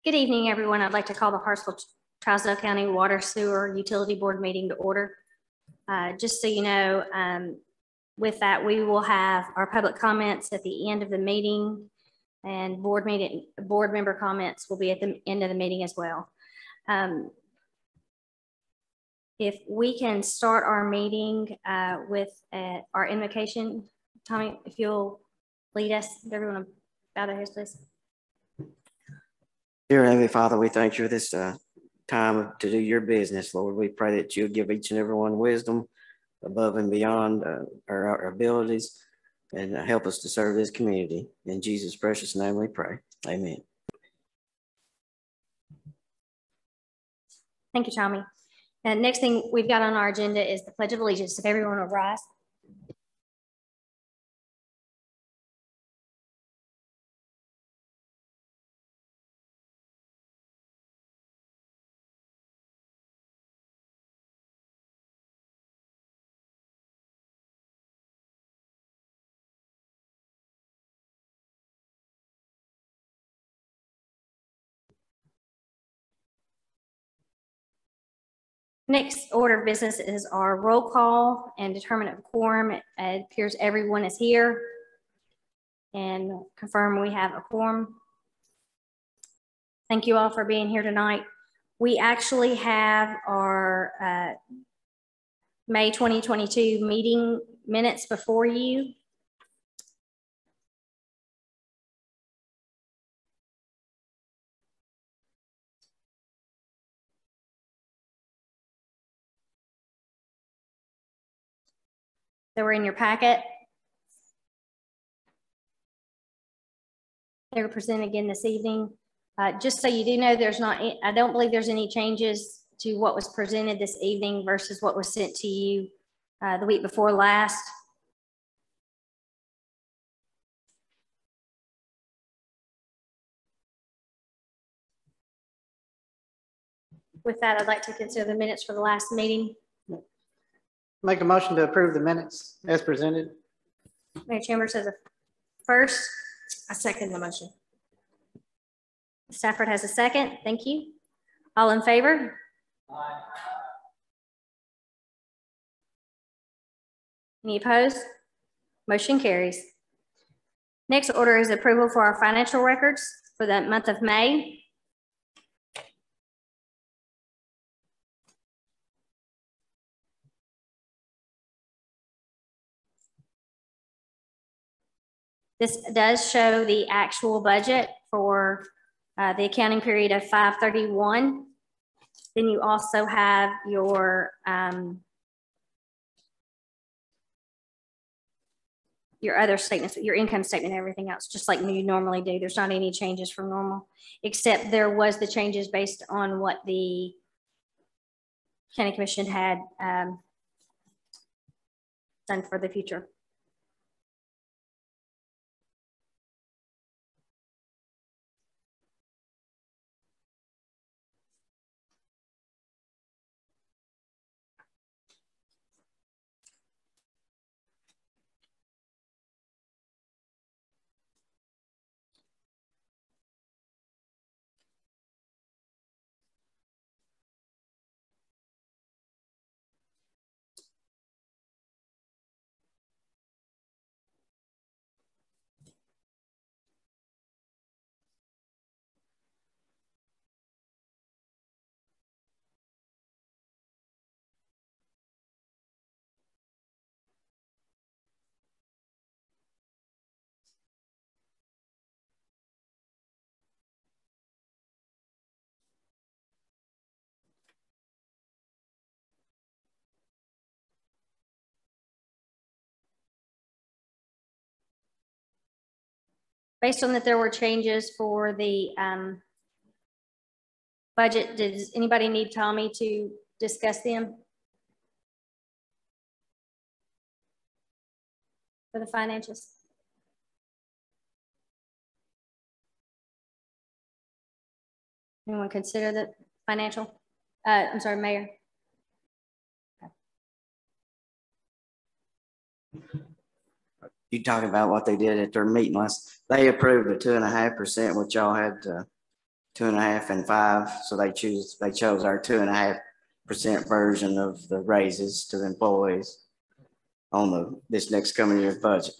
Good evening, everyone. I'd like to call the Hartsville-Trousdale County Water Sewer Utility Board meeting to order. Just so you know, with that, we will have our public comments at the end of the meeting, and board member comments will be at the end of the meeting as well. If we can start our meeting with our invocation. Tommy, if you'll lead us. Everyone bow their heads, please. Dear Heavenly Father, we thank you for this time to do your business, Lord. We pray that you'll give each and every one wisdom above and beyond our abilities, and help us to serve this community. In Jesus' precious name we pray. Amen. Thank you, Tommy. And next thing we've got on our agenda is the Pledge of Allegiance. If everyone will rise. Next order of business is our roll call and determinant of quorum. It appears everyone is here, and confirm we have a quorum. Thank you all for being here tonight. We actually have our May 2022 meeting minutes before you. They were in your packet. They were presented again this evening. Just so you do know, I don't believe there's any changes to what was presented this evening versus what was sent to you the week before last. With that, I'd like to consider the minutes for the last meeting. Make a motion to approve the minutes as presented. Mayor Chambers has a first. I second the motion. Stafford has a second. Thank you. All in favor? Aye. Any opposed? Motion carries. Next order is approval for our financial records for the month of May. This does show the actual budget for the accounting period of 5/31. Then you also have your other statements, your income statement, and everything else, just like you normally do. There's not any changes from normal, except there was the changes based on what the county commission had done for the future. Based on that, there were changes for the budget. Does anybody need Tommy to discuss them? For the financials? Anyone consider the financial? I'm sorry, Mayor. You talking about what they did at their meeting last? They approved a 2.5%, which y'all had 2.5% and 5%. So they chose our 2.5% version of the raises to the employees on this next coming year's budget.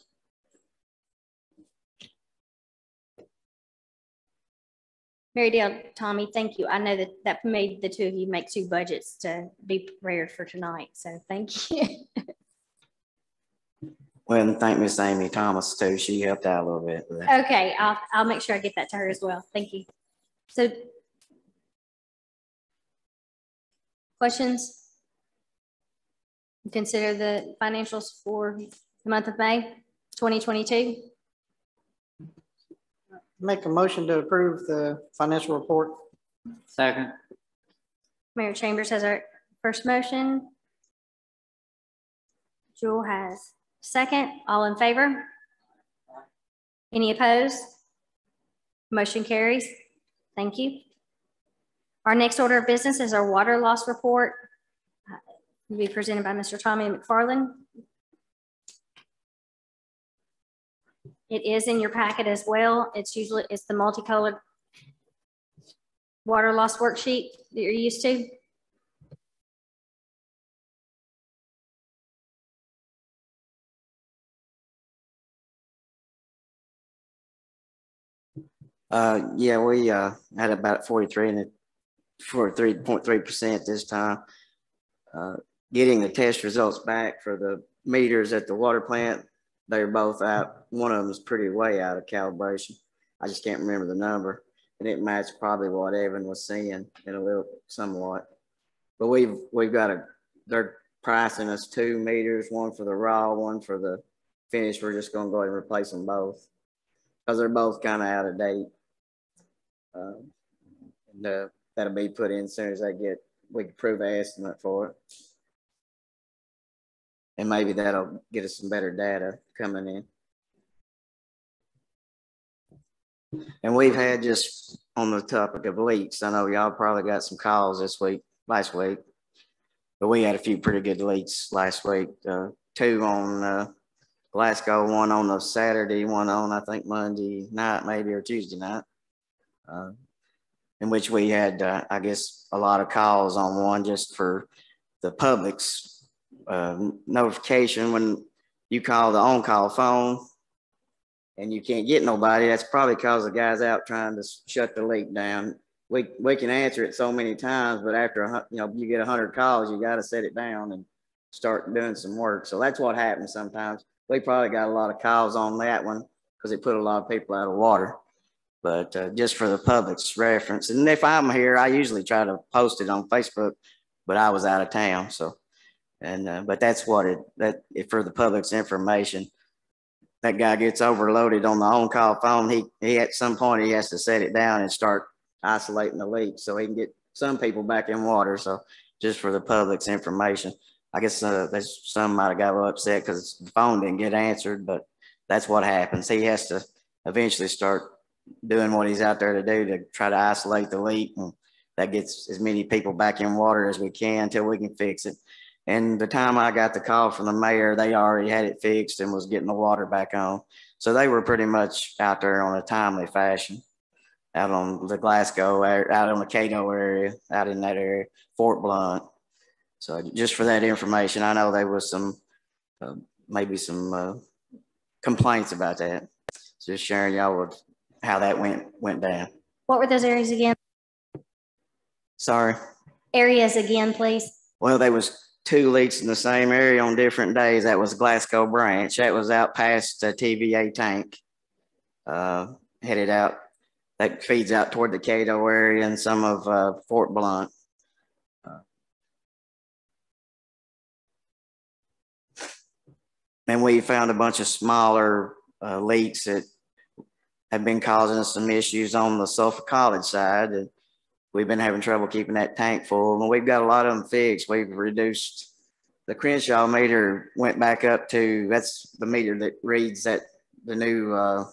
Mary Dale, Tommy, thank you. I know that made the two of you make 2 budgets to be prepared for tonight. So thank you. Well, and thank Miss Amy Thomas too. She helped out a little bit with that. Okay, I'll make sure I get that to her as well. Thank you. So questions? Consider the financials for the month of May 2022. Make a motion to approve the financial report. Second. Mayor Chambers has our first motion. Jewel has second. All in favor? Any opposed? Motion carries. Thank you. Our next order of business is our water loss report. Will be presented by Mr. Tommy McFarland. It is in your packet as well. It's the multicolored water loss worksheet that you're used to. Yeah, we had about 43.3% this time. Getting the test results back for the meters at the water plant, they're both out. One of them is pretty way out of calibration. I just can't remember the number, and it matched probably what Evan was seeing in a little somewhat. But we've got they're pricing us 2 meters, one for the raw, one for the finish. We're just going to go ahead and replace them both because they're both kind of out of date. That'll be put in as soon as we can prove an estimate for it. And maybe that'll get us some better data coming in. And we've had, just on the topic of leaks, I know y'all probably got some calls last week, but we had a few pretty good leaks last week. 2 on Glasgow, 1 on the Saturday, 1 on, I think, Monday night maybe, or Tuesday night. In which we had, I guess, a lot of calls on one just for the public's notification. When you call the on-call phone and you can't get nobody, that's probably because the guy's out trying to shut the leak down. We can answer it so many times, but after you get 100 calls, you got to set it down and start doing some work. So that's what happens sometimes. We probably got a lot of calls on that one because it put a lot of people out of water. But just for the public's reference, and if I'm here, I usually try to post it on Facebook, but I was out of town, so. And but that's what for the public's information. That guy gets overloaded on the on-call phone. He at some point he has to set it down and start isolating the leak so he can get some people back in water. So just for the public's information, I guess some might have got a little upset because the phone didn't get answered, but that's what happens. He has to eventually start doing what he's out there to do to try to isolate the leak, and that gets as many people back in water as we can until we can fix it. And the time I got the call from the mayor, they already had it fixed and was getting the water back on. So they were pretty much out there on a timely fashion, out on the Glasgow, out on the Cato area, out in that area, Fort Blunt. So just for that information, I know there was maybe some complaints about that. So just sharing y'all with how that went down. What were those areas again? Sorry. Areas again, please. Well, there was 2 leaks in the same area on different days. That was Glasgow branch. That was out past the TVA tank, headed out. That feeds out toward the Cato area and some of Fort Blunt. And we found a bunch of smaller leaks that have been causing us some issues on the Suffolk College side. And we've been having trouble keeping that tank full, and we've got a lot of them fixed. We've reduced the Crenshaw meter, went back up to, that's the meter that reads the new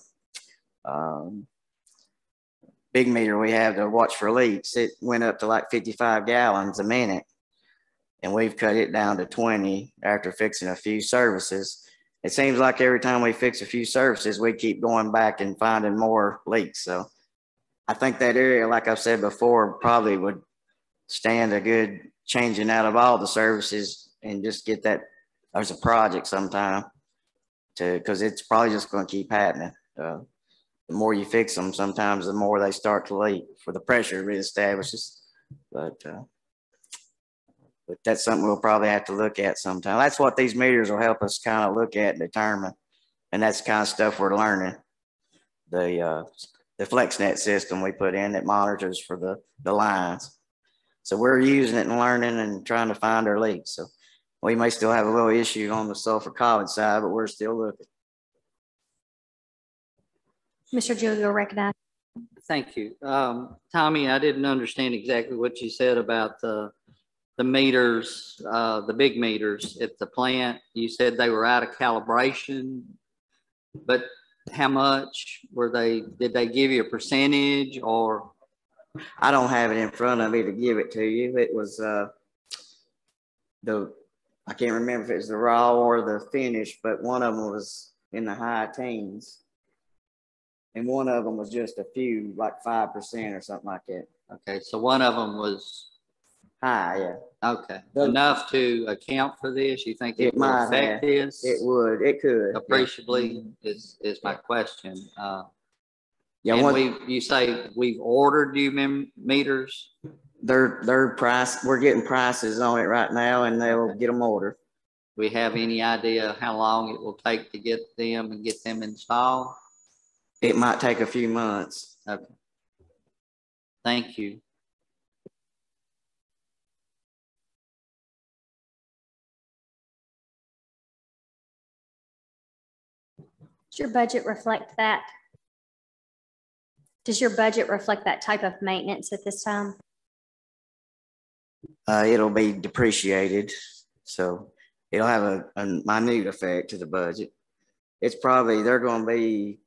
big meter we have to watch for leaks. It went up to like 55 gallons a minute, and we've cut it down to 20 after fixing a few services. It seems like every time we fix a few services, we keep going back and finding more leaks. So I think that area, like I've said before, probably would stand a good changing out of all the services and just get that as a project sometime because it's probably just going to keep happening. The more you fix them, sometimes the more they start to leak for the pressure reestablishes. But that's something we'll probably have to look at sometime. That's what these meters will help us kind of look at and determine. And that's the kind of stuff we're learning. The FlexNet system we put in that monitors for the lines. So we're using it and learning and trying to find our leaks. So we may still have a little issue on the sulfur college side, but we're still looking. Mr. Julio, recognize. Thank you. Tommy, I didn't understand exactly what you said about the meters, the big meters at the plant. You said they were out of calibration, but how much were they? Did they give you a percentage or? I don't have it in front of me to give it to you. It was I can't remember if it was the raw or the finish, but one of them was in the high teens. And one of them was just a few, like 5% or something like that. Okay, so one of them was high, yeah. Okay, enough to account for this? You think it will affect this? It would, it could. Appreciably is my question. Yeah, and you say we've ordered you meters? Their price, we're getting prices on it right now and they'll get them ordered. We have any idea how long it will take to get them and get them installed? It might take a few months. Okay. Thank you. Does your budget reflect that? Does your budget reflect that type of maintenance at this time? It'll be depreciated, so it'll have a minute effect to the budget. It's probably, they're going to be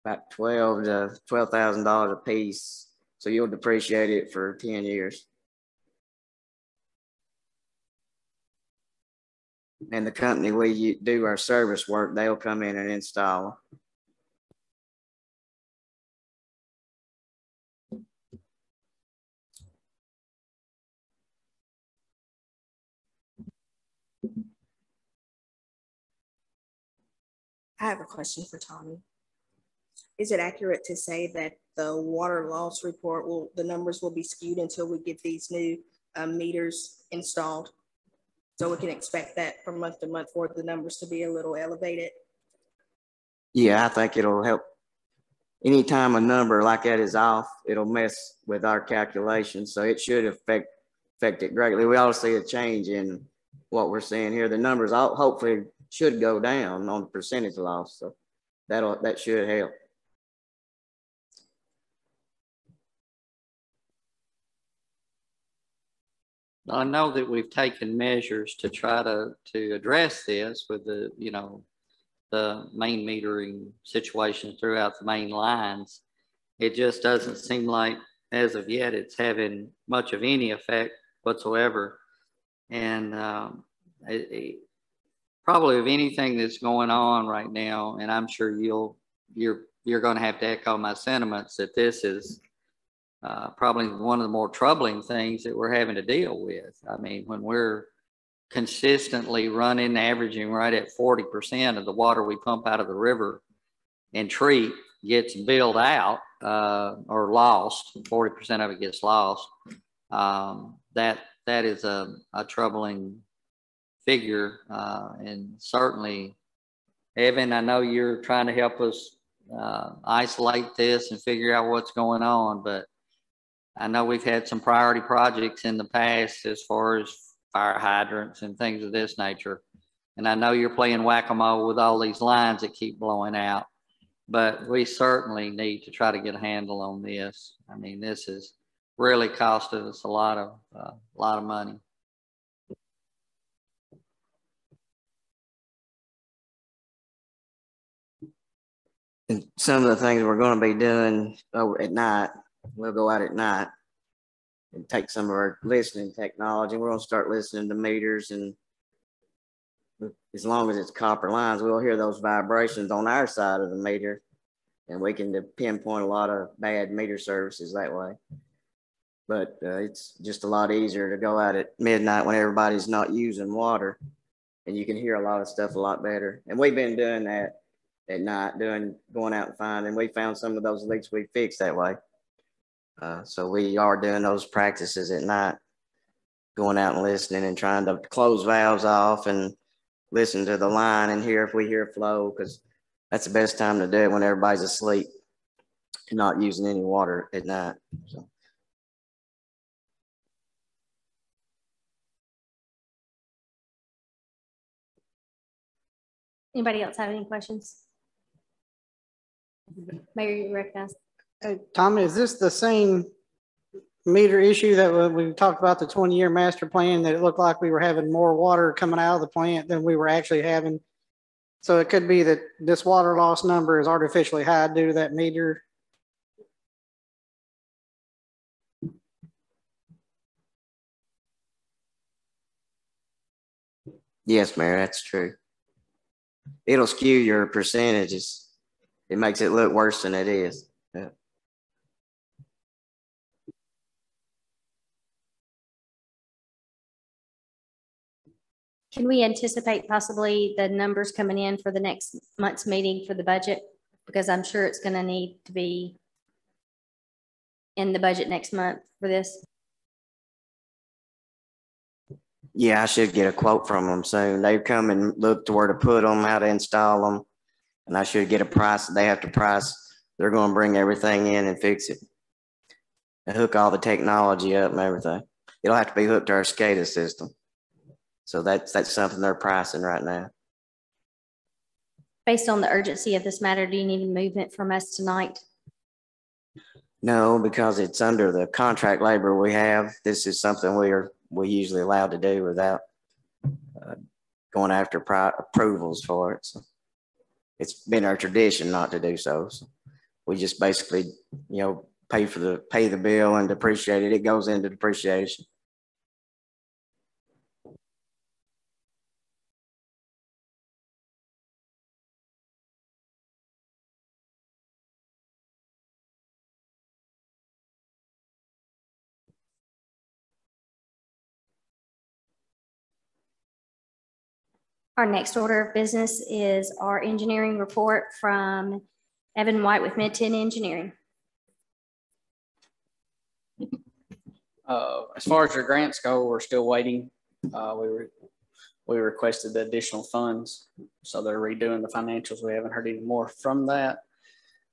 about $12,000 a piece, so you'll depreciate it for 10 years. And the company we do our service work, they'll come in and install. I have a question for Tommy. Is it accurate to say that the water loss report the numbers will be skewed until we get these new meters installed? So we can expect that from month to month for the numbers to be a little elevated? Yeah, I think it'll help. Anytime a number like that is off, it'll mess with our calculations. So it should affect it greatly. We ought to see a change in what we're seeing here. The numbers hopefully should go down on the percentage loss. So that should help. I know that we've taken measures to try to address this with the main metering situation throughout the main lines. It just doesn't seem like as of yet it's having much of any effect whatsoever. And probably of anything that's going on right now, and I'm sure you're going to have to echo my sentiments that this is probably one of the more troubling things that we're having to deal with. I mean, when we're consistently running, averaging right at 40% of the water we pump out of the river and treat gets billed out or lost, 40% of it gets lost, that is a troubling figure. And certainly, Evan, I know you're trying to help us isolate this and figure out what's going on, but I know we've had some priority projects in the past as far as fire hydrants and things of this nature. And I know you're playing whack-a-mole with all these lines that keep blowing out, but we certainly need to try to get a handle on this. I mean, this has really costed us a lot of money. And some of the things we're going to be doing over at night, we'll go out at night and take some of our listening technology. We're going to start listening to meters, and as long as it's copper lines, we'll hear those vibrations on our side of the meter. and we can pinpoint a lot of bad meter services that way. But it's just a lot easier to go out at midnight when everybody's not using water, and you can hear a lot of stuff a lot better. And we've been doing that at night, going out and finding. We found some of those leaks we fixed that way. So we are doing those practices at night, going out and listening and trying to close valves off and listen to the line and hear if we hear flow, because that's the best time to do it, when everybody's asleep and not using any water at night. So. Anybody else have any questions? Mayor, you recognize. Hey, Tommy, is this the same meter issue that we talked about, the 20-year master plan, that it looked like we were having more water coming out of the plant than we were actually having? So it could be that this water loss number is artificially high due to that meter. Yes, Mayor, that's true. It'll skew your percentages. It makes it look worse than it is. Yeah. Can we anticipate possibly the numbers coming in for the next month's meeting for the budget? Because I'm sure it's going to need to be in the budget next month for this. Yeah, I should get a quote from them soon. They've come and looked to where to put them, how to install them, and I should get a price. They have to price. They're going to bring everything in and fix it and hook all the technology up and everything. It'll have to be hooked to our SCADA system. So that's something they're pricing right now. Based on the urgency of this matter, do you need a movement from us tonight? No, because it's under the contract labor we have. This is something we're usually allowed to do without going after approvals for it. So it's been our tradition not to do so. So we just basically, pay the bill and depreciate it. It goes into depreciation. Our next order of business is our engineering report from Evan White with Mid-10 Engineering. As far as your grants go, we're still waiting. We requested the additional funds, so they're redoing the financials. We haven't heard any more from that.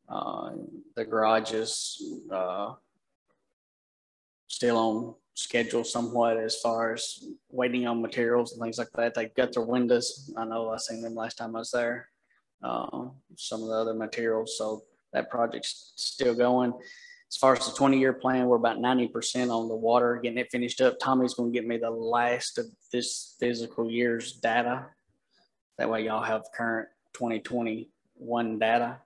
The garage is still on schedule somewhat as far as waiting on materials and things like that. They got their windows. I know I seen them last time I was there. Some of the other materials. So that project's still going. As far as the 20-year plan, we're about 90% on the water, getting it finished up. Tommy's going to get me the last of this physical year's data. That way y'all have current 2021 data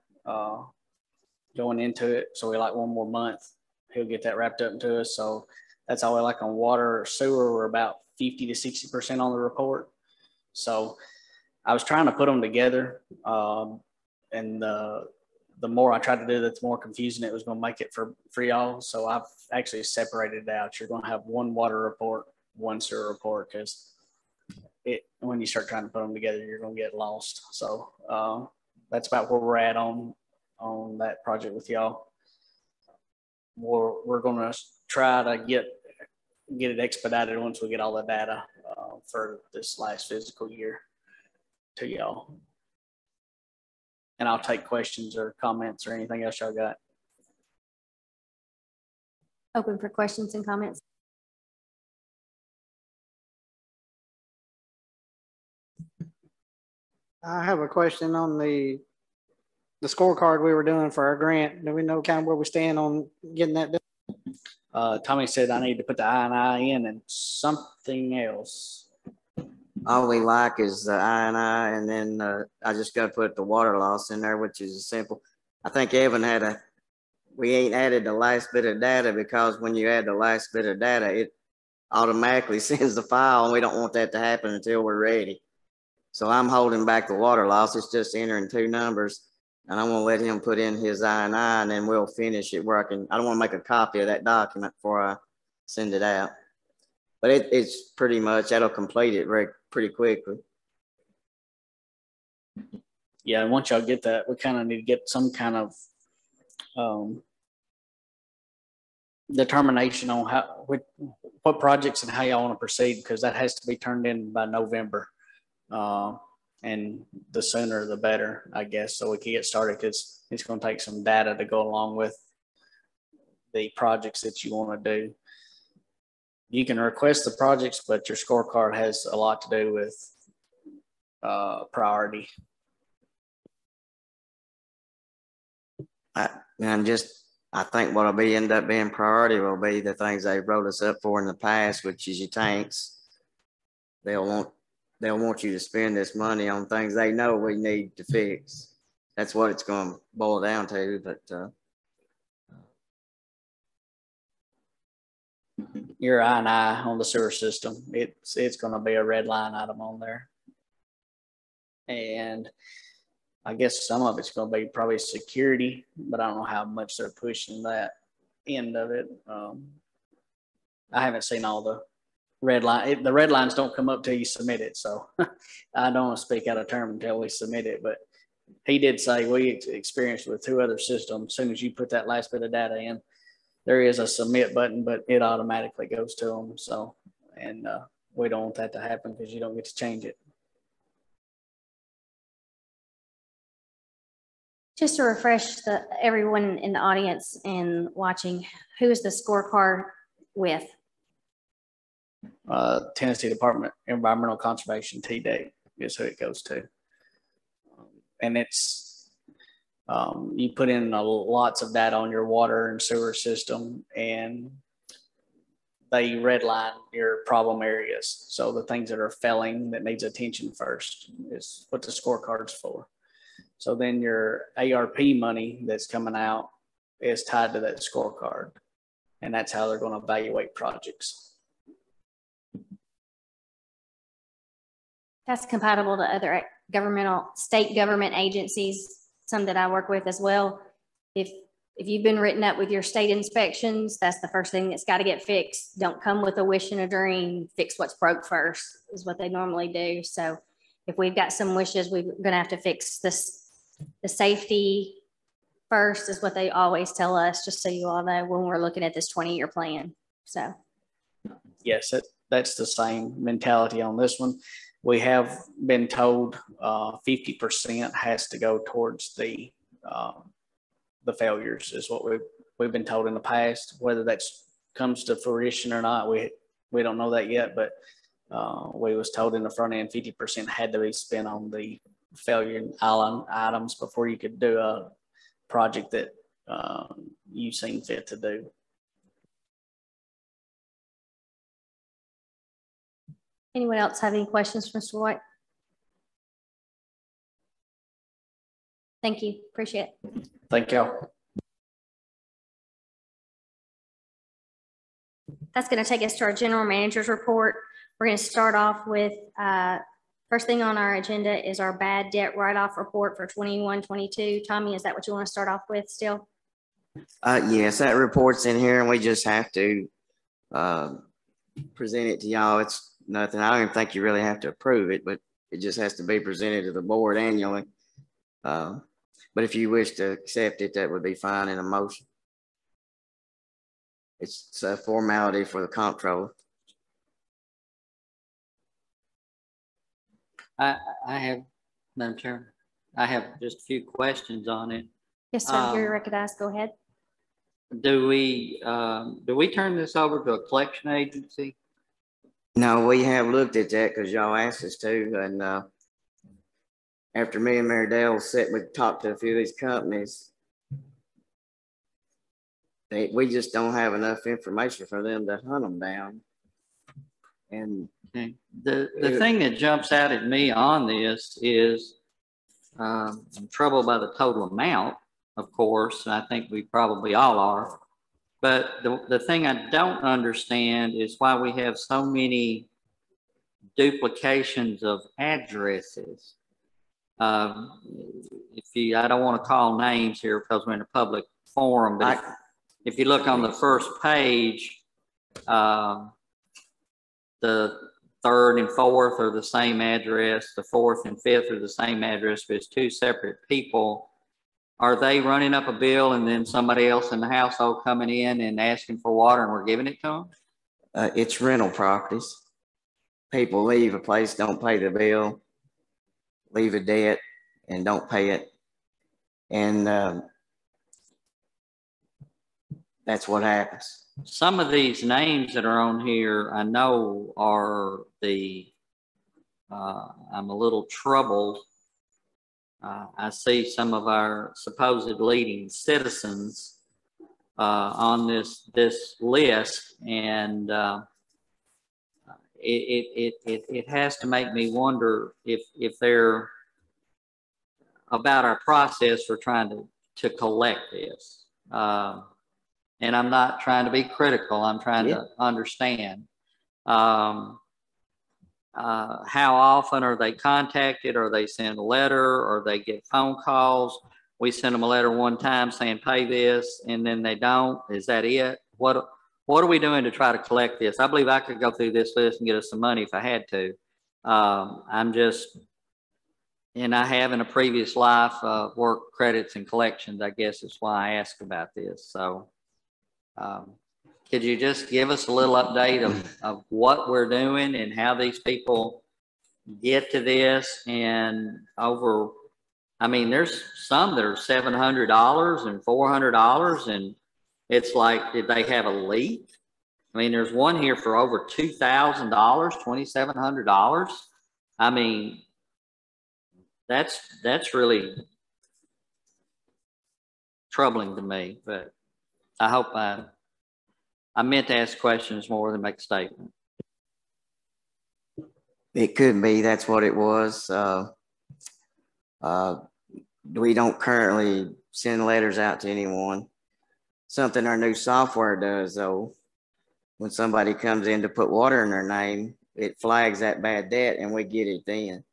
going into it. So we like one more month. He'll get that wrapped up into us. So that's all we like on water or sewer. We're about 50 to 60% on the report. So I was trying to put them together. And the more I tried to do that, the more confusing it was going to make it for y'all. So I've actually separated it out. You're going to have one water report, one sewer report, because when you start trying to put them together, you're going to get lost. So that's about where we're at on that project with y'all. We're going to try to get it expedited once we get all the data for this last physical year to y'all. And I'll take questions or comments or anything else y'all got. Open for questions and comments. I have a question on the scorecard we were doing for our grant. Do we know kind of where we stand on getting that done? Tommy said I need to put the I&I in and something else. All we like is the I&I, and then I just got to put the water loss in there, which is simple. I think Evan we ain't added the last bit of data, because when you add the last bit of data, it automatically sends the file, and we don't want that to happen until we're ready. So I'm holding back the water loss. It's just entering two numbers. And I'm gonna let him put in his I-9 and then we'll finish it where I don't wanna make a copy of that document before I send it out. But it's pretty much, that'll complete it pretty quickly. Yeah, and once y'all get that, we kind of need to get some kind of determination on what projects and how y'all want to proceed, because that has to be turned in by November. And the sooner the better, I guess, so we can get started, because it's going to take some data to go along with the projects that you want to do. You can request the projects, but your scorecard has a lot to do with priority. I think what'll end up being priority will be the things they wrote us up for in the past, which is your tanks. They'll want you to spend this money on things they know we need to fix. That's what it's going to boil down to. But your I&I on the sewer system, it's going to be a red line item on there. And I guess some of it's going to be probably security, but I don't know how much they're pushing that end of it. I haven't seen all the red line. The red lines don't come up till you submit it. So I don't want to speak out of term until we submit it, but he did say we experienced with 2 other systems. As soon as you put that last bit of data in, there is a submit button, but it automatically goes to them. So, and we don't want that to happen, because you don't get to change it. Just to refresh everyone in the audience and watching, who is the scorecard with? Tennessee Department of Environmental Conservation, TDEC, is who it goes to. And it's, you put in lots of data on your water and sewer system, and they redline your problem areas. So the things that are failing that needs attention first is what the scorecard's for. So then your ARP money that's coming out is tied to that scorecard. And that's how they're going to evaluate projects. That's compatible to other state government agencies, some that I work with as well. If you've been written up with your state inspections, that's the first thing that's got to get fixed. Don't come with a wish and a dream. Fix what's broke first is what they normally do. So if we've got some wishes, we're going to have to fix the safety first is what they always tell us, just so you all know, when we're looking at this 20-year plan. So yes, that's the same mentality on this one. We have been told 50% has to go towards the failures, is what we've been told in the past. Whether that comes to fruition or not, we don't know that yet, but we was told in the front end 50% had to be spent on the failure island items before you could do a project that you seem fit to do. anyone else have any questions for Mr. White? Thank you. Appreciate it. Thank you. That's going to take us to our general manager's report. We're going to start off with first thing on our agenda is our bad debt write-off report for 21-22. Tommy, is that what you want to start off with still? Yes, that report's in here and we just have to present it to y'all. It's nothing. I don't even think you really have to approve it, but it just has to be presented to the board annually. But if you wish to accept it, that would be fine in a motion. It's a formality for the comptroller. I have, Madam Chairman, I have just a few questions on it. Yes, sir. You're recognized. Go ahead. Do we turn this over to a collection agency? No, we have looked at that because y'all asked us to, and after me and Mary Dale sat, we talked to a few of these companies. We just don't have enough information for them to hunt them down. And okay. The thing that jumps out at me on this is I'm troubled by the total amount, of course, and I think we probably all are. But the thing I don't understand is why we have so many duplications of addresses. I don't want to call names here because we're in a public forum, but if you look on the first page, the third and fourth are the same address. The fourth and fifth are the same address, but it's two separate people. Are they running up a bill and then somebody else in the household coming in and asking for water and we're giving it to them? It's rental properties. People leave a place, don't pay the bill, leave a debt and don't pay it. And that's what happens. Some of these names that are on here, I know are I'm a little troubled. I see some of our supposed leading citizens on this list, and it has to make me wonder if they're about our process for trying to collect this. And I'm not trying to be critical. I'm trying to understand. How often are they contacted, or they send a letter, or they get phone calls? We send them a letter one time saying pay this, and then they don't. Is that it? What are we doing to try to collect this? I believe I could go through this list and get us some money if I had to. And I have in a previous life worked credits and collections. I guess is why I asked about this. So could you just give us a little update of what we're doing and how these people get to this? And I mean, there's some that are $700 and $400, and it's like, did they have a leak? I mean, there's one here for over $2,000, $2,700. I mean, that's really troubling to me, but I hope I meant to ask questions more than make a statement. It could be, that's what it was. We don't currently send letters out to anyone. Something our new software does, though, when somebody comes in to put water in their name, it flags that bad debt and we get it then.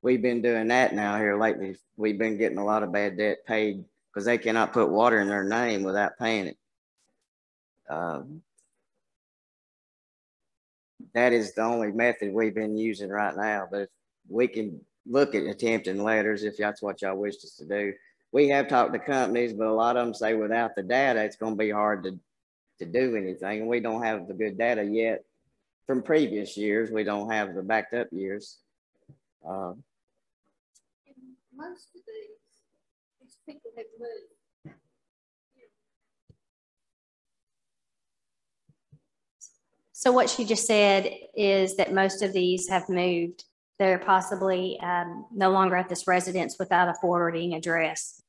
We've been doing that now here lately. We've been getting a lot of bad debt paid because they cannot put water in their name without paying it. That is the only method we've been using right now, but we can look at attempting letters if that's what y'all wish us to do. We have talked to companies, but a lot of them say without the data, it's going to be hard to do anything. And we don't have the good data yet from previous years. We don't have the backed up years. Most of these people have moved. So what she just said is that most of these have moved. They're possibly no longer at this residence without a forwarding address.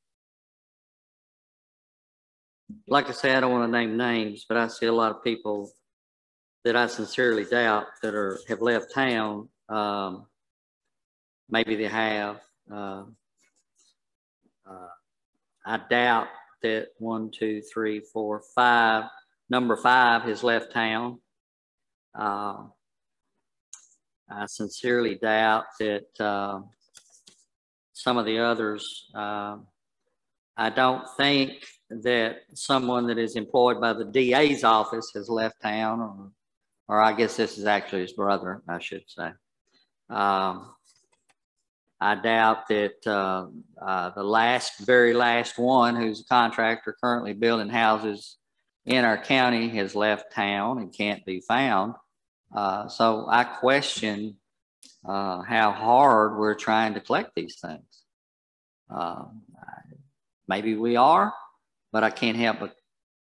Like I say, I don't want to name names, but I see a lot of people that I sincerely doubt that have left town. Maybe they have. I doubt that 1, 2, 3, 4, 5. Number 5 has left town. I sincerely doubt that some of the others. I don't think that someone that is employed by the DA's office has left town, or I guess this is actually his brother, I should say. I doubt that the very last one, who's a contractor currently building houses in our county, has left town and can't be found. So I question how hard we're trying to collect these things. Maybe we are, but I can't help but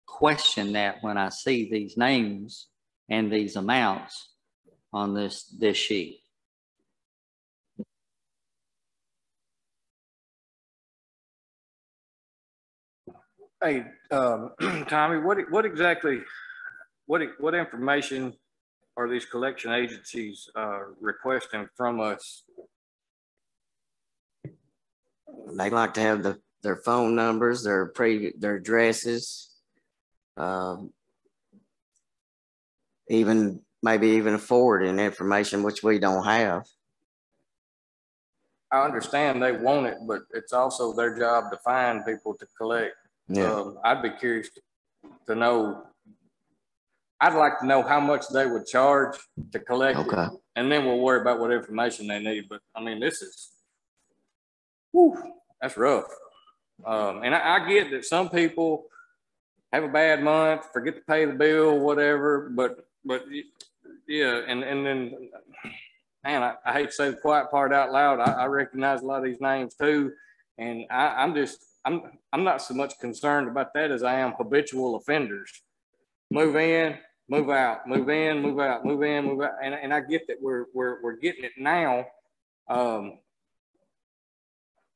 question that when I see these names and these amounts on this sheet. Hey, Tommy, what exactly, what information are these collection agencies requesting from us? They like to have their phone numbers, their addresses, maybe even a forwarding information, which we don't have. I understand they want it, but it's also their job to find people to collect. Yeah. I'd be curious to know. I'd like to know how much they would charge to collect it, and then we'll worry about what information they need. But I mean, this is, whew, that's rough. And I get that some people have a bad month, forget to pay the bill, whatever. But yeah, and then, man, I hate to say the quiet part out loud. I recognize a lot of these names too, and I'm not so much concerned about that as I am habitual offenders. Move in, move out, move in, move out, move in, move out, and I get that we're getting it now,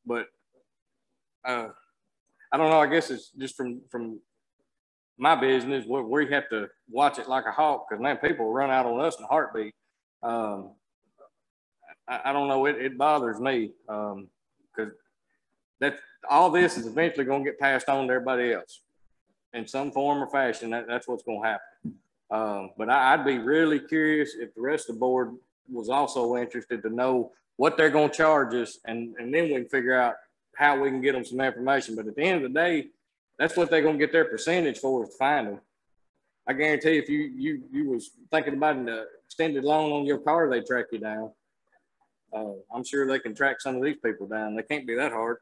but I don't know. I guess it's just from my business where we have to watch it like a hawk because man, people run out on us in a heartbeat. I don't know. It bothers me because that all this is eventually going to get passed on to everybody else in some form or fashion. That's what's going to happen. But I'd be really curious if the rest of the board was also interested to know what they're going to charge us, and then we can figure out how we can get them some information. But at the end of the day, that's what they're going to get their percentage for, is to find them. I guarantee if you was thinking about an extended loan on your car, they track you down. I'm sure they can track some of these people down. They can't be that hard.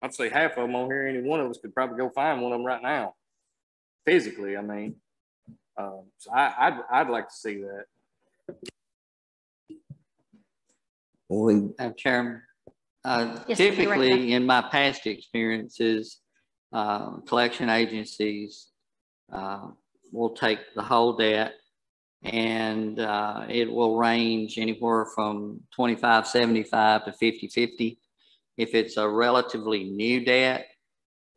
I'd say half of them on here, any one of us could probably go find one of them right now. Physically, I mean. So I'd like to see that. Chairman, Yes, typically in my past experiences, collection agencies will take the whole debt, and it will range anywhere from 25/75 to 50/50. If it's a relatively new debt,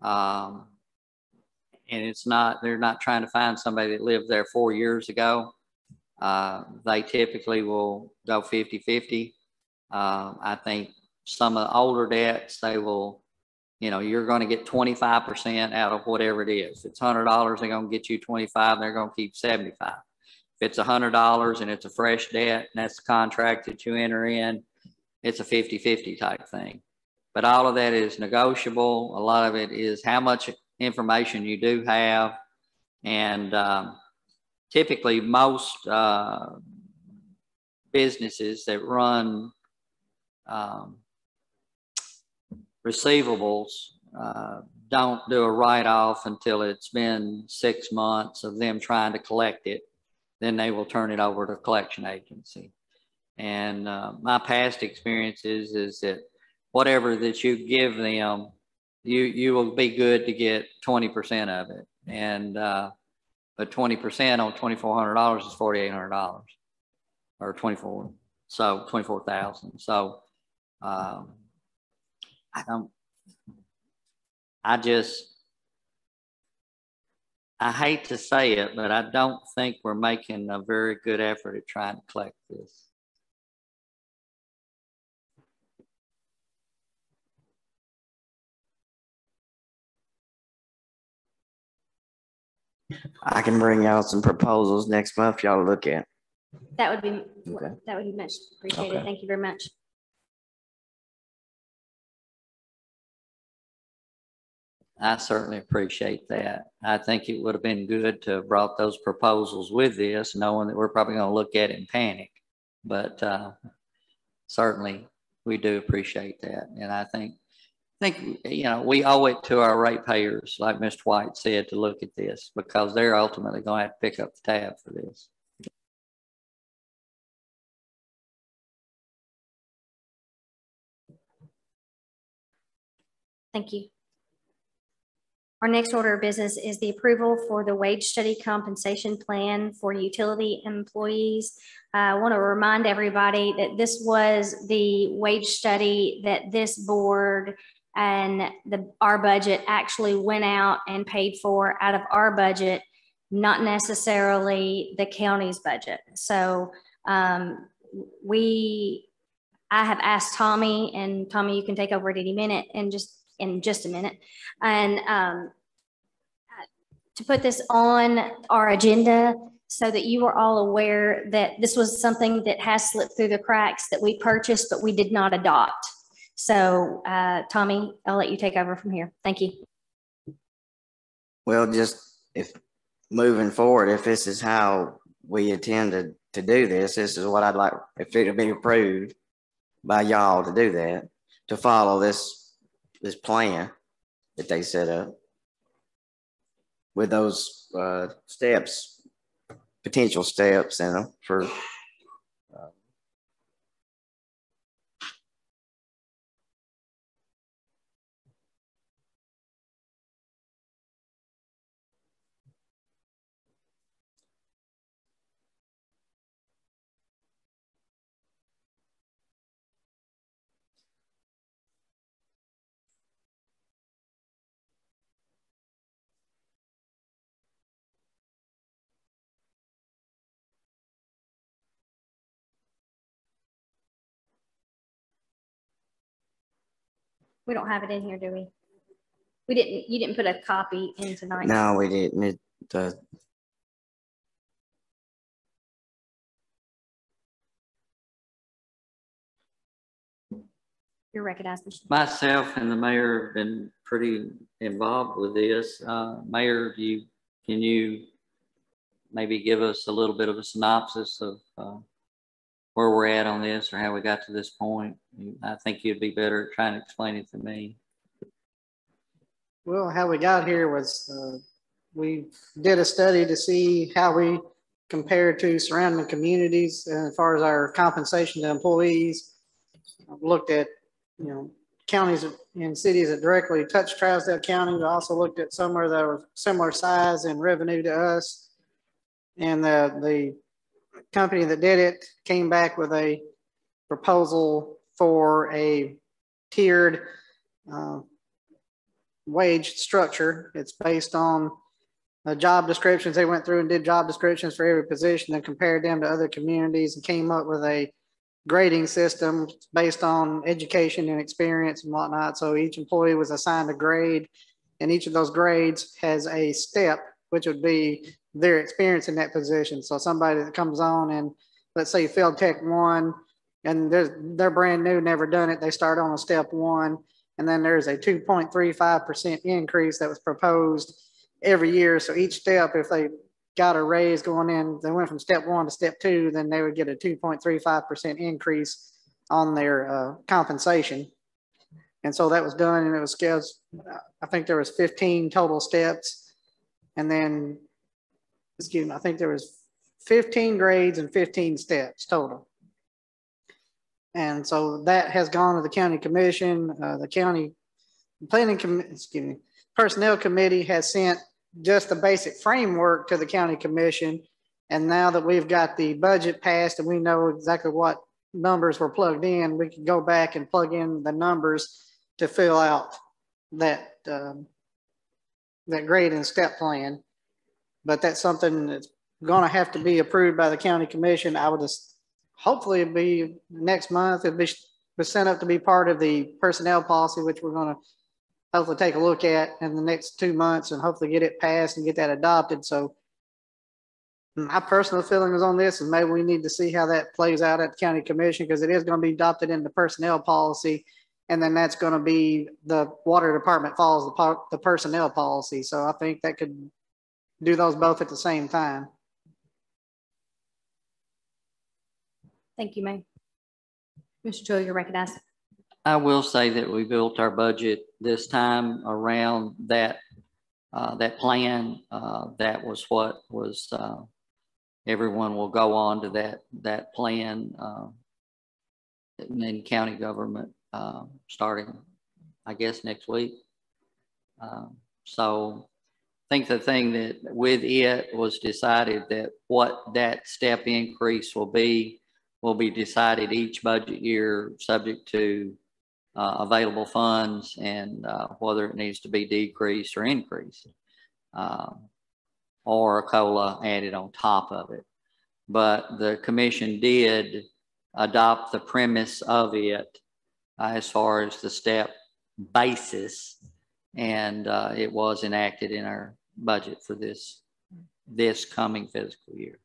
and they're not trying to find somebody that lived there 4 years ago, they typically will go 50/50. I think some of the older debts, they will, you're going to get 25% out of whatever it is. If it's $100, they're going to get you 25, they're going to keep 75. If it's $100 and it's a fresh debt and that's the contract that you enter in, it's a 50/50 type thing. But all of that is negotiable. A lot of it is how much information you do have. And typically most businesses that run receivables don't do a write-off until it's been 6 months of them trying to collect it. Then they will turn it over to a collection agency. And my past experiences is that whatever that you give them, you will be good to get 20% of it. And but 20% on $2,400 is $4,800 or 24. So 24,000. So I hate to say it, but I don't think we're making a very good effort at trying to collect this. I can bring y'all some proposals next month for y'all to look at. That would be Okay. That would be much appreciated. Okay. Thank you very much. I certainly appreciate that. I think it would have been good to have brought those proposals with this, knowing that we're probably going to look at it and panic. But certainly we do appreciate that. And I think, we owe it to our ratepayers, like Mr. White said, to look at this, because they're ultimately going to have to pick up the tab for this. Thank you. Our next order of business is the approval for the wage study compensation plan for utility employees. I want to remind everybody that this was the wage study that this board and our budget actually went out and paid for out of our budget, not necessarily the county's budget. So I have asked Tommy, and Tommy, you can take over at any minute and in just a minute, and to put this on our agenda so that you are all aware that this was something that has slipped through the cracks that we purchased, but we did not adopt. So Tommy, I'll let you take over from here. Thank you. Well, just if moving forward, if this is how we intend to do this, this is what I'd like, if it'll be approved by y'all to do that, to follow this plan that they set up with those steps, potential steps in them for We don't have it in here, do we? We didn't, you didn't put a copy in tonight. no, we didn't. You're recognized, Mr. Myself and the mayor have been pretty involved with this. Mayor, can you maybe give us a little bit of a synopsis of where we're at on this or how we got to this point? I think you'd be better at trying to explain it to me. Well, how we got here was we did a study to see how we compare to surrounding communities as far as our compensation to employees. Looked at, counties and cities that directly touch Trousdale County. We also looked at somewhere that were similar size and revenue to us. And the company that did it came back with a proposal for a tiered wage structure. It's based on job descriptions. They went through and did job descriptions for every position and compared them to other communities and came up with a grading system based on education and experience and whatnot. So each employee was assigned a grade, and each of those grades has a step, which would be their experience in that position. So somebody that comes on and let's say failed Tech 1 and they're brand new, never done it. They start on a step 1, and then there's a 2.35% increase that was proposed every year. So each step, if they got a raise going in, they went from step 1 to step 2, then they would get a 2.35% increase on their compensation. And so that was done, and it was, I think there was 15 total steps. And then, excuse me, I think there was 15 grades and 15 steps total. And so that has gone to the county commission. The county planning committee, personnel committee has sent just the basic framework to the county commission. And now that we've got the budget passed and we know exactly what numbers were plugged in, we can go back and plug in the numbers to fill out that that grade and step plan. But that's something that's going to have to be approved by the county commission. I would just hopefully it'll be next month. It'll be sent up to be part of the personnel policy, which we're going to hopefully take a look at in the next 2 months and hopefully get it passed and get that adopted. So my personal feeling is on this, and maybe we need to see how that plays out at the county commission, because it is going to be adopted in the personnel policy. And then that's going to be the water department follows the personnel policy. So I think that could do those both at the same time. Thank you, May. Mr. Joe, you're recognized. I will say that we built our budget this time around that that plan. That was what was everyone will go on to that plan in county government starting, I guess, next week. So I think the thing that with it was decided that what that step increase will be decided each budget year, subject to available funds and whether it needs to be decreased or increased, or a COLA added on top of it. But the commission did adopt the premise of it as far as the step basis, and it was enacted in our budget for this this coming fiscal year.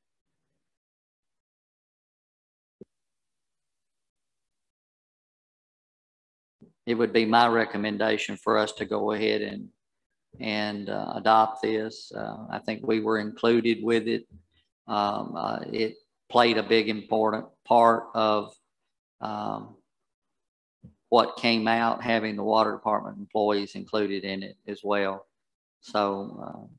It would be my recommendation for us to go ahead and adopt this. I think we were included with it. It played a big important part of what came out, having the water department employees included in it as well. So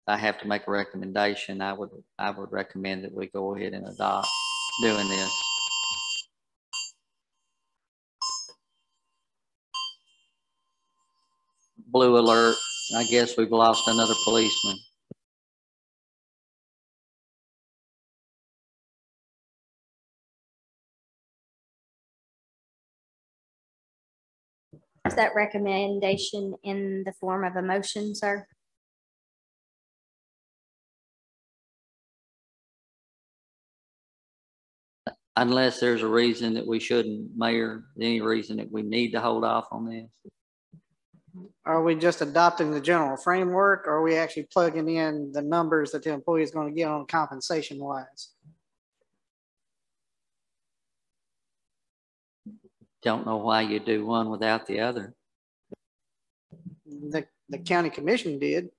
I have to make a recommendation. I would recommend that we go ahead and adopt doing this. Blue alert. I guess we've lost another policeman. Is that recommendation in the form of a motion, sir? Unless there's a reason that we shouldn't, Mayor, any reason that we need to hold off on this? Are we just adopting the general framework, or are we actually plugging in the numbers that the employee is going to get on compensation wise? Don't know why you do one without the other. The county commission did.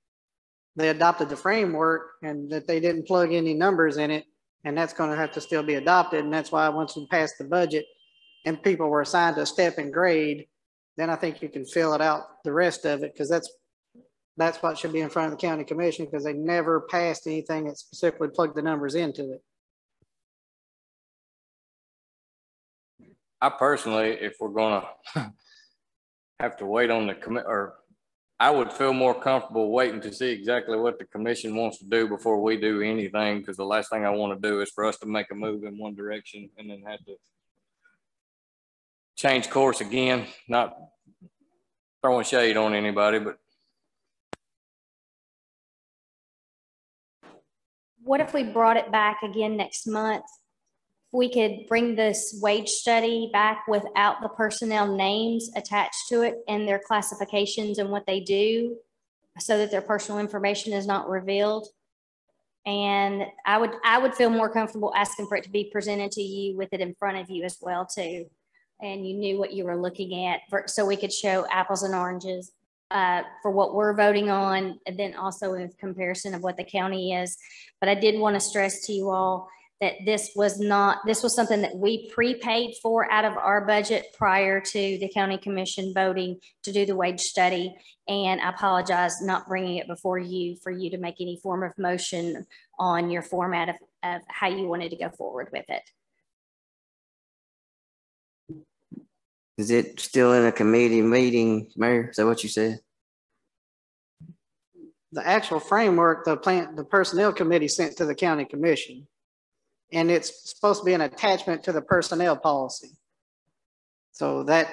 They adopted the framework and that they didn't plug any numbers in it. And that's going to have to still be adopted. And that's why once we pass the budget and people were assigned a step and grade, then I think you can fill it out the rest of it, because that's what should be in front of the county commission, because they never passed anything that specifically plugged the numbers into it. I personally, if we're gonna have to wait on the or I would feel more comfortable waiting to see exactly what the commission wants to do before we do anything, because the last thing I want to do is for us to make a move in one direction and then have to change course again. Not throwing shade on anybody, but What if we brought it back again next month? We could bring this wage study back without the personnel names attached to it and their classifications and what they do, so that their personal information is not revealed. And I would feel more comfortable asking for it to be presented to you with it in front of you as well too. And you knew what you were looking at, so we could show apples and oranges for what we're voting on, and then also in comparison of what the county is. But I did want to stress to you all that this was something that we prepaid for out of our budget prior to the county commission voting to do the wage study. And I apologize not bringing it before you for you to make any form of motion on your format of how you wanted to go forward with it. Is it still in a committee meeting, Mayor? Is that what you said? The actual framework, the personnel committee sent to the county commission. And it's supposed to be an attachment to the personnel policy. So that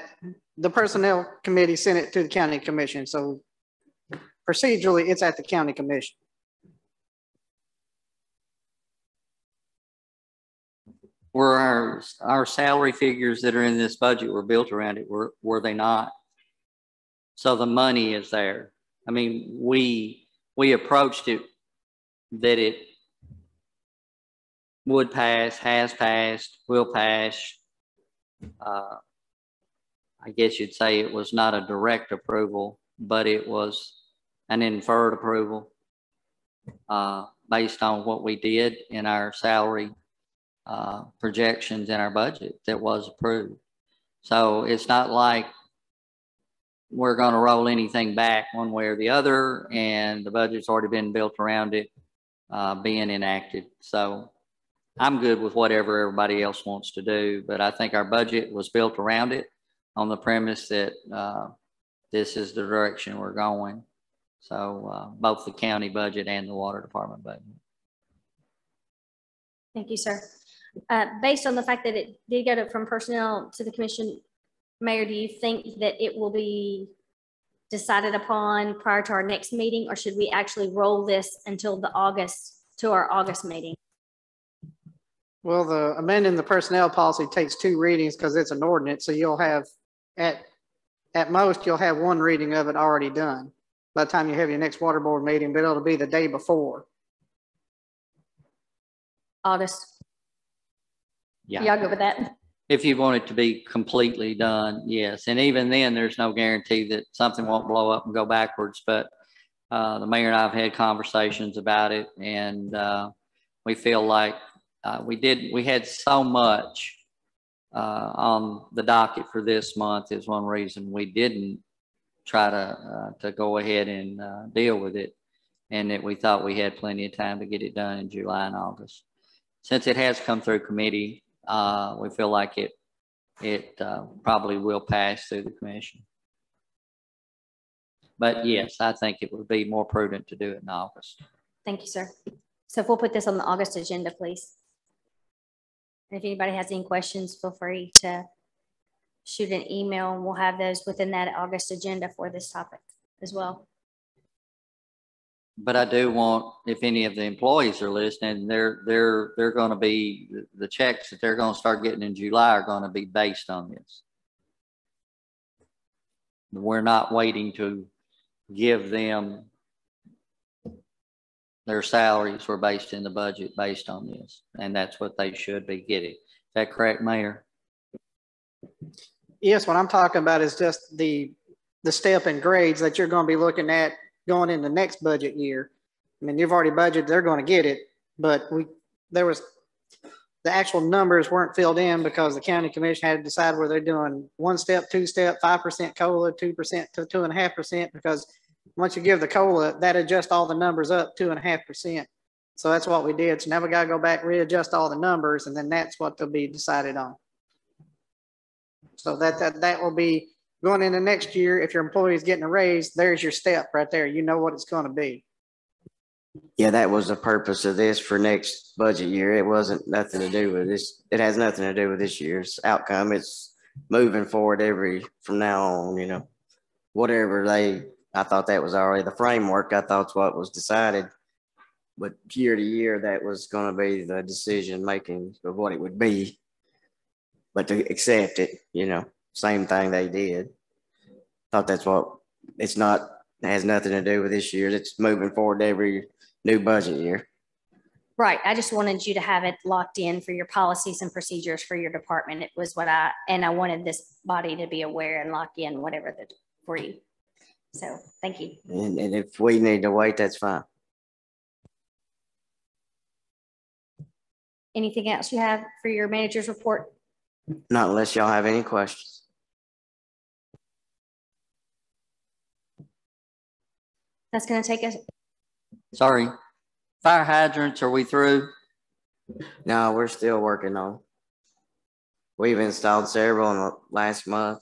the personnel committee sent it to the county commission. So procedurally, it's at the county commission. Were our salary figures that are in this budget were built around it, were they not? So the money is there. I mean, we approached it that it would pass, has passed, will pass. I guess you'd say it was not a direct approval, but it was an inferred approval based on what we did in our salary projections in our budget that was approved. So it's not like we're going to roll anything back one way or the other, and the budget's already been built around it being enacted. So I'm good with whatever everybody else wants to do, but I think our budget was built around it on the premise that this is the direction we're going. So both the county budget and the water department budget. Thank you, sir. Based on the fact that it did go from personnel to the commission, Mayor, do you think that it will be decided upon prior to our next meeting, or should we actually roll this until our August meeting? Well, the amending the personnel policy takes 2 readings because it's an ordinance. So you'll have at most, you'll have 1 reading of it already done. by the time you have your next water board meeting, but it'll be the day before. August. Yeah. Y'all good with that? If you want it to be completely done, yes. And even then, there's no guarantee that something won't blow up and go backwards. But the mayor and I have had conversations about it, and we feel like we had so much on the docket for this month is one reason we didn't try to go ahead and deal with it, and that we thought we had plenty of time to get it done in July and August. Since it has come through committee, we feel like it probably will pass through the commission. But yes, I think it would be more prudent to do it in August. Thank you, sir. So if we'll put this on the August agenda, please. And if anybody has any questions, feel free to shoot an email, and we'll have those within that August agenda for this topic as well. But I do want, if any of the employees are listening, they're going to be, the checks that they're going to start getting in July are going to be based on this. We're not waiting to give them their salaries. Were based in the budget based on this, and that's what they should be getting. Is that correct, Mayor? Yes, what I'm talking about is just the step in grades that you're going to be looking at going into next budget year. I mean, you've already budgeted, they're going to get it, but the actual numbers weren't filled in because the county commission had to decide whether they're doing 1 step, 2 step, 5% COLA, 2% to 2.5%, because once you give the COLA, that adjusts all the numbers up 2.5%. So that's what we did. So now we got to go back, readjust all the numbers, and then that's what they'll be decided on. So that will be going into next year. If your employee is getting a raise, there's your step right there. You know what it's going to be. Yeah, that was the purpose of this for next budget year. It wasn't nothing to do with this. It has nothing to do with this year's outcome. It's moving forward from now on, you know, whatever I thought that was already the framework. I thought what was decided, but year to year, that was going to be the decision making of what it would be. But to accept it, you know, same thing they did. Thought that's what it's not, it has nothing to do with this year. It's moving forward every new budget year. Right. I just wanted you to have it locked in for your policies and procedures for your department. It was I wanted this body to be aware and lock in whatever for you. So thank you. And if we need to wait, that's fine. Anything else you have for your manager's report? Not unless y'all have any questions. That's going to take us. Sorry. Fire hydrants, are we through? No, we're still working on. We've installed several in the last month.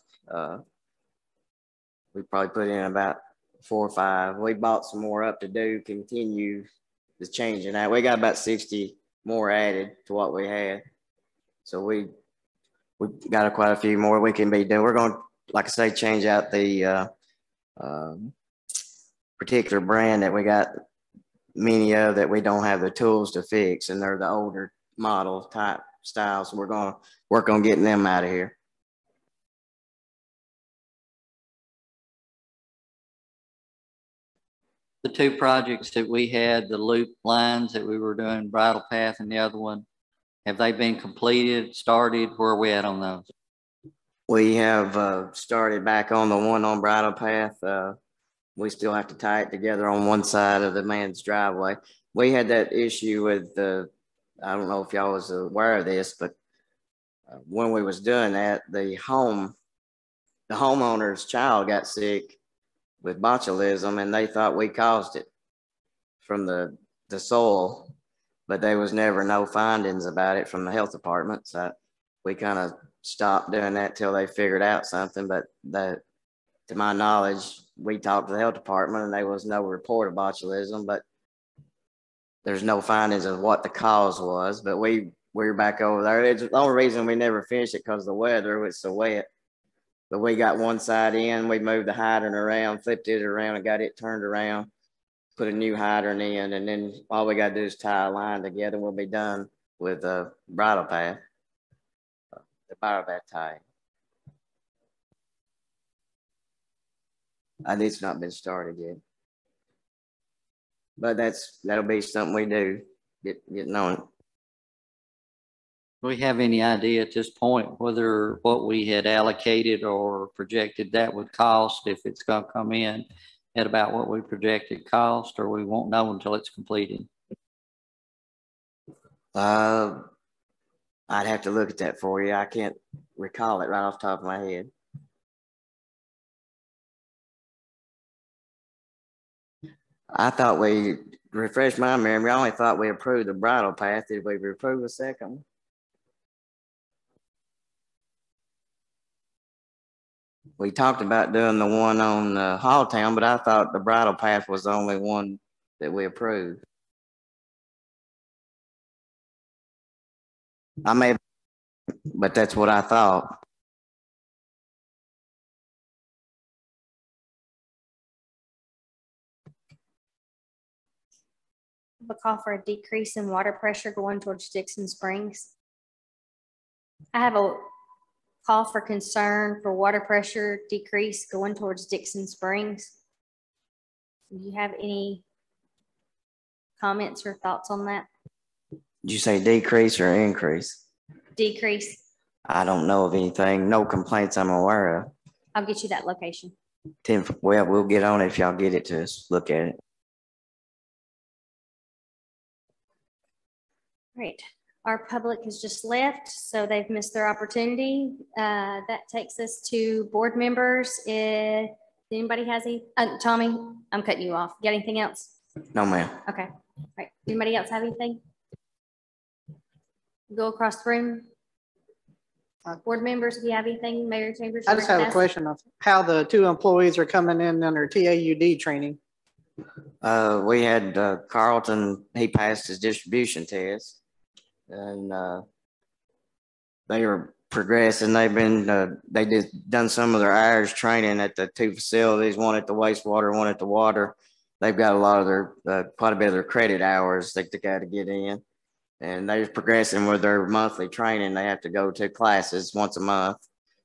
We probably put in about 4 or 5. We bought some more up to do, continue the changing that. We got about 60 more added to what we had. So we got quite a few more we can be doing. We're going to, like I say, change out the particular brand that we got many of that we don't have the tools to fix, and they're the older model type styles. So we're going to work on getting them out of here. The 2 projects that we had, the loop lines that we were doing, Bridle Path and the other one, have they been completed, started? Where are we at on those? We have started back on the one on Bridle Path. We still have to tie it together on one side of the man's driveway. We had that issue with I don't know if y'all was aware of this, but when we was doing that, the homeowner's child got sick with botulism, and they thought we caused it from the soil, but there was never no findings about it from the health department. So we kind of stopped doing that till they figured out something. But to my knowledge, we talked to the health department and there was no report of botulism, but there's no findings of what the cause was. But we're back over there. It's the only reason we never finished it because the weather was so wet. But we got one side in, we moved the hydrant around, flipped it around and got it turned around, put a new hydrant in, and then all we got to do is tie a line together. We'll be done with the Bridle Path, the Bridle Path tie. It's not been started yet. But that'll be something we do, getting on it. Do we have any idea at this point whether what we had allocated or projected that would cost, if it's gonna come in at about what we projected cost, or we won't know until it's completed? I'd have to look at that for you. I can't recall it right off the top of my head. I thought we refreshed my memory. I only thought we approved the bridle path. Did we approve a second one? We talked about doing the one on Halltown, but I thought the bridle path was the only one that we approved. I may, but that's what I thought. A call for a decrease in water pressure going towards Dixon Springs. I have a call for concern for water pressure decrease going towards Dixon Springs. Do you have any comments or thoughts on that? Did you say decrease or increase? Decrease. I don't know of anything, no complaints I'm aware of. I'll get you that location. Well, we'll get on it if y'all get it to us, look at it. Great. Our public has just left, so they've missed their opportunity. That takes us to board members. If anybody has any, Tommy, I'm cutting you off. Got anything else? No, ma'am. Okay. All right. Anybody else have anything? Go across the room. Board members, if you have anything, Mayor Chambers. I just have a question of how the 2 employees are coming in under TAUD training. We had Carlton, he passed his distribution test, and they were progressing. They've been, they just done some of their hours training at the 2 facilities, one at the wastewater, one at the water. They've got a lot of their, quite a bit of their credit hours that they got to get in. And they're progressing with their monthly training. They have to go to classes once a month.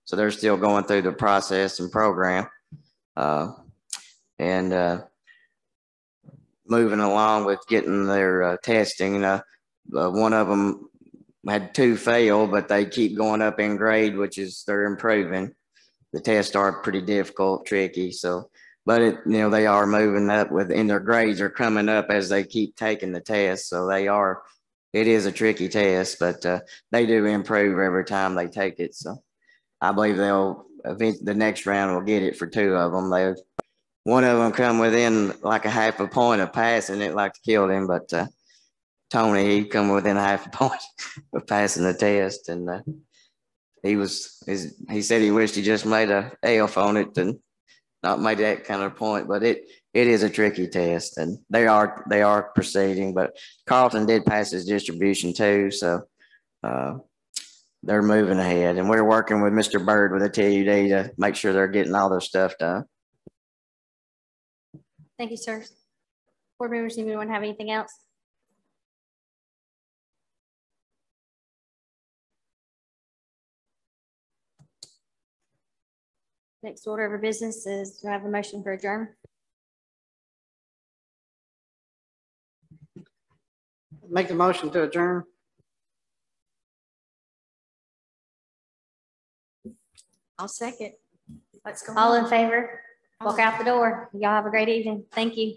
So they're still going through the process and program. Moving along with getting their testing. One of them had 2 fail, but they keep going up in grade, which is they're improving. The tests are pretty difficult, tricky. So, but it, you know, they are moving up within their grades are coming up as they keep taking the test. So they are, it is a tricky test, but they do improve every time they take it. So I believe they'll, the next round will get it for 2 of them. One of them come within like a half a point of passing it, like to kill him, but Tony, he come within a half a point of passing the test, and he said he wished he just made a F on it and not made that kind of point, but it is a tricky test, and they are proceeding. But Carlton did pass his distribution too, so they're moving ahead, and we're working with Mr. Bird with the TUD to make sure they're getting all their stuff done. Thank you, sir. Board members, anyone have anything else? Next order of business is to have a motion for adjourn. Make a motion to adjourn. I'll second. Let's go. All in favor? Walk out the door. Y'all have a great evening. Thank you.